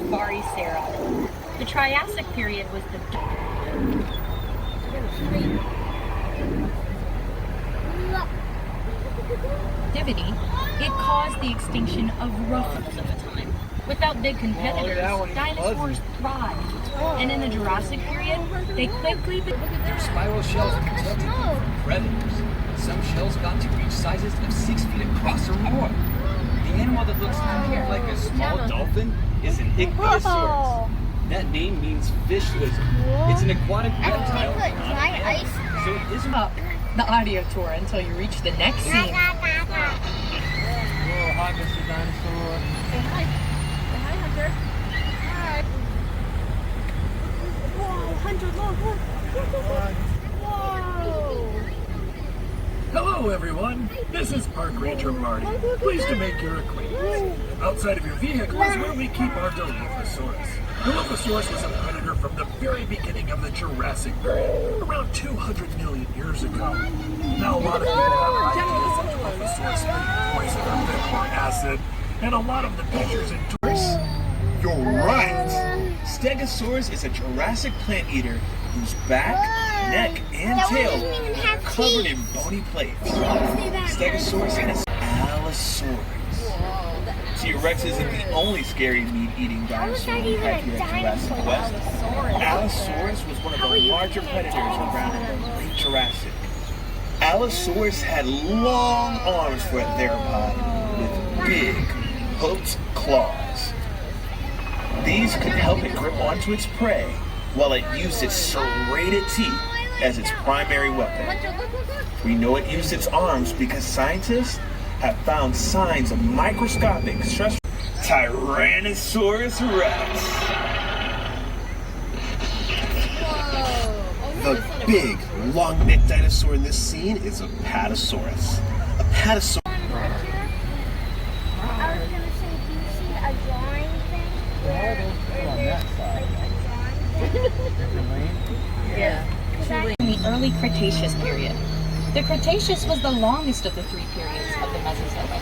Varicera. The Triassic period was the activity. It caused the extinction of ruffles at the time. Without big competitors, dinosaurs thrived. And in the Jurassic period, they quickly Their spiral shells protected them from predators. Some shells got to reach sizes of 6 feet across or more. The animal that looks kind of like a small dolphin is an ichthyosaurus. That name means fish lizard. It's an aquatic reptile, not an animal, so it isn't up the audio tour until you reach the next scene. Whoa, hi, Mr. Dinosaur. Say hi. Say hi, Hunter. Hi. Whoa, Hunter, look. Whoa. Hello everyone, this is Park Ranger Marty. Pleased to make your acquaintance. Outside of your vehicle is where we keep our Dilophosaurus. Dilophosaurus was a predator from the very beginning of the Jurassic period, around 200 million years ago. Now a lot of people have ideas that Dilophosaurus spitting poison or liquid acid, and a lot of the pictures in tourists. You're right! Stegosaurus is a Jurassic plant eater whose back, neck, and tail are covered in bony plates. Stegosaurus has Allosaurus. T-Rex isn't the only scary meat-eating dinosaur we have here at Jurassic Quest. Allosaurus was one of the larger predators around in the late Jurassic. Allosaurus had long arms for a theropod with big, hooked claws. These could help it grip onto its prey while it used its serrated teeth as its primary weapon. We know it used its arms because scientists have found signs of microscopic stress. Tyrannosaurus Rex. The big, long-necked dinosaur in this scene is a Apatosaurus. Apatosaurus. I was gonna say, do you see a drawing thing? In the early Cretaceous period. The Cretaceous was the longest of the three periods of the Mesozoic.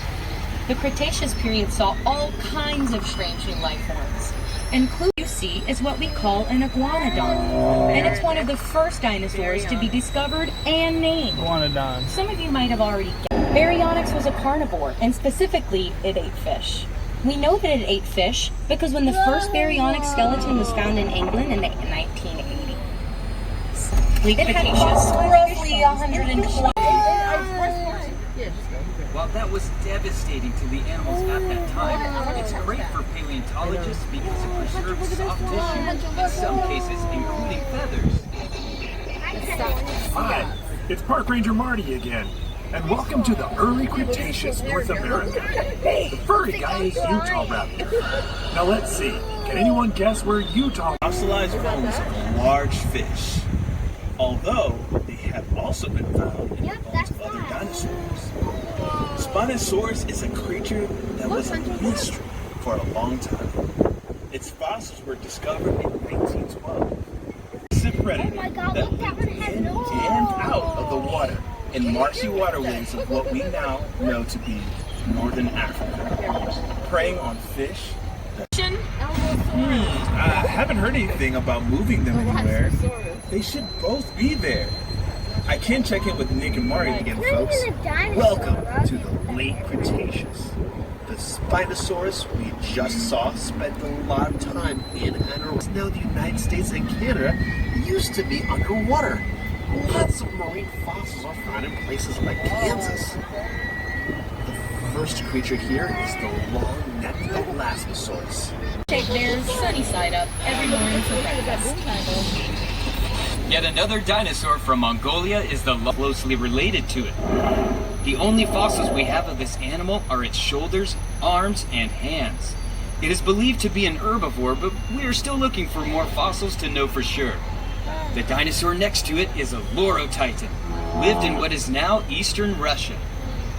The Cretaceous period saw all kinds of strange new life forms. Included you see is what we call an iguanodon, and it's one of the first dinosaurs to be discovered and named. Iguanodon. Some of you might have already guessed. Baryonyx was a carnivore, and specifically, it ate fish. We know that it ate fish because when the first baryonyx skeleton was found in England in the 1980s, it had roughly 120. While that was devastating to the animals at that time, it's great for paleontologists because it preserves soft tissue, in some cases including feathers. Hi, it's Park Ranger Marty again, and welcome to the early Cretaceous North America. The furry guy is Utah Rabbit. Now let's see, can anyone guess where Utah... Fossilized bones of large fish. Although they have also been found in the bones of other dinosaurs. Spinosaurus is a creature that was a mystery for a long time. Its fossils were discovered in 1912. It's a predator that lived in and out of the water in marshy waterways of what we now know to be northern Africa, preying on fish. I haven't heard anything about moving them anywhere. They should both be there. I can check in with Nick and Marty again, folks. Welcome to the late Cretaceous. The Spinosaurus we just saw spent a lot of time in Antarctica. Now the United States and Canada used to be underwater. Lots of marine fossils are found in places like Kansas. The first creature here is the long-necked Elastosaurus. Shake their sunny side up every morning for breakfast. Yet another dinosaur from Mongolia is closely related to it. The only fossils we have of this animal are its shoulders, arms, and hands. It is believed to be an herbivore, but we are still looking for more fossils to know for sure. The dinosaur next to it is a Lorotitan, lived in what is now eastern Russia.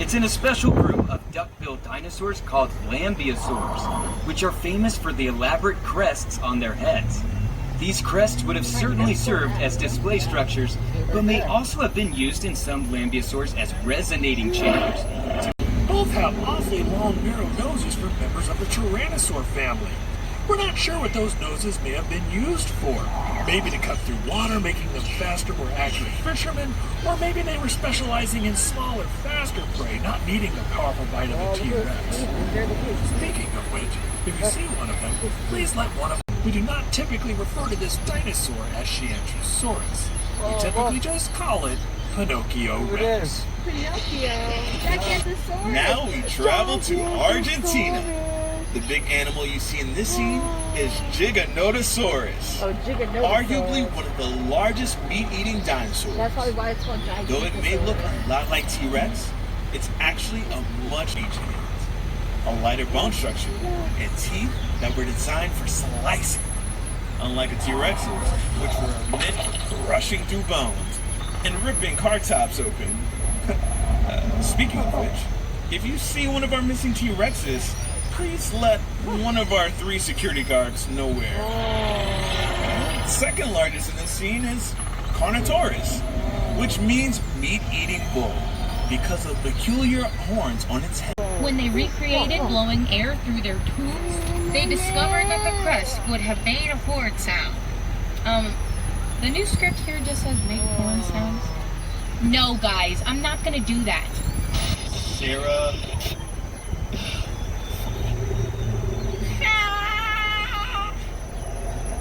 It's in a special group of duck-billed dinosaurs called lambeosaurs, which are famous for the elaborate crests on their heads. These crests would have certainly served as display structures, but may also have been used in some lambeosaurs as resonating chambers. Both have awfully long, narrow noses for members of the Tyrannosaur family. We're not sure what those noses may have been used for. Maybe to cut through water, making them faster, more accurate fishermen, or maybe they were specializing in smaller, faster prey, not needing the powerful bite of a T-Rex. Speaking of which, if you see one of them, please let one of them. We do not typically refer to this dinosaur as Shiantrosaurus. We typically just call it Pinocchio Rex. Now we travel to Argentina. The big animal you see in this scene is Giganotosaurus. Oh, Giganotosaurus. Arguably one of the largest meat-eating dinosaurs. That's probably why it's called Giganotosaurus. Though it may look a lot like T-Rex, it's actually a much ancient a lighter bone structure and teeth that were designed for slicing. Unlike a T-Rex's, which were meant for crushing through bones and ripping car tops open. Speaking of which, if you see one of our missing T-Rexes, please let one of our 3 security guards know where. Second largest in this scene is Carnotaurus, which means meat-eating bull, because of peculiar horns on its head. When they recreated blowing air through their tubes, they discovered that the crest would have made a horn sound. The new script here just says make horn sounds. No, guys, I'm not gonna do that. Sarah.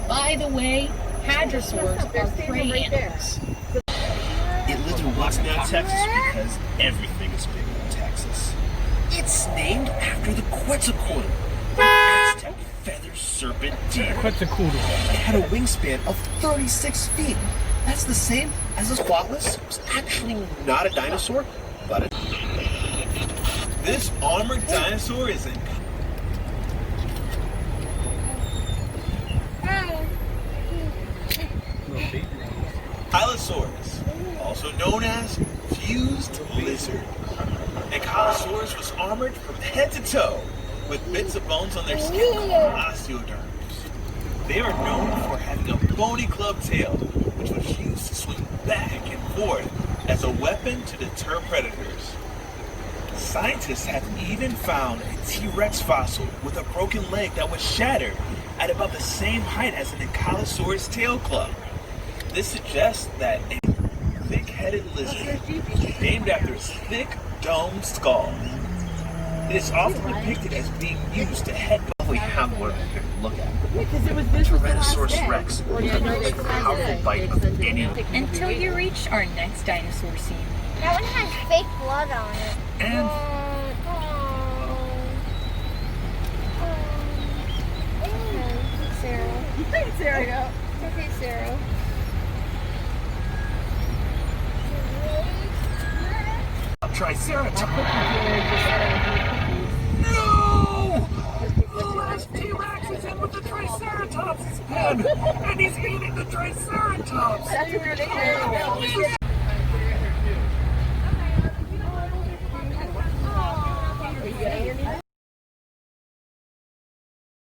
By the way, hadrosaurs are prey animals. It lives in what's now Texas because everything is big in Texas. It's named after the Quetzalcoatl, an Aztec feather serpent deer. Quetzalcoatl. It had a wingspan of 36 feet. That's the same as a Squatless. It's actually not a dinosaur, but this armored dinosaur is in Ankylosaurus, also known as fused lizard. Ankylosaurus was armored from head to toe with bits of bones on their skin called osteoderms. They are known for having a bony club tail, which was used to swing back and forth as a weapon to deter predators. Scientists have even found a T-Rex fossil with a broken leg that was shattered at about the same height as an Ankylosaurus tail club. This suggests that a thick-headed lizard named after its thick, domed skull. It is often depicted as being used to headbutt. We have one here to look at. Tyrannosaurus Rex, with the most powerful bite of any. Until you reach our next dinosaur scene. That one has fake blood on it. And Sarah. Sarah. Okay, Sarah. Triceratops. No! The last T-Rex is in with the Triceratops' pen, and he's eating the Triceratops. That's a ridiculous.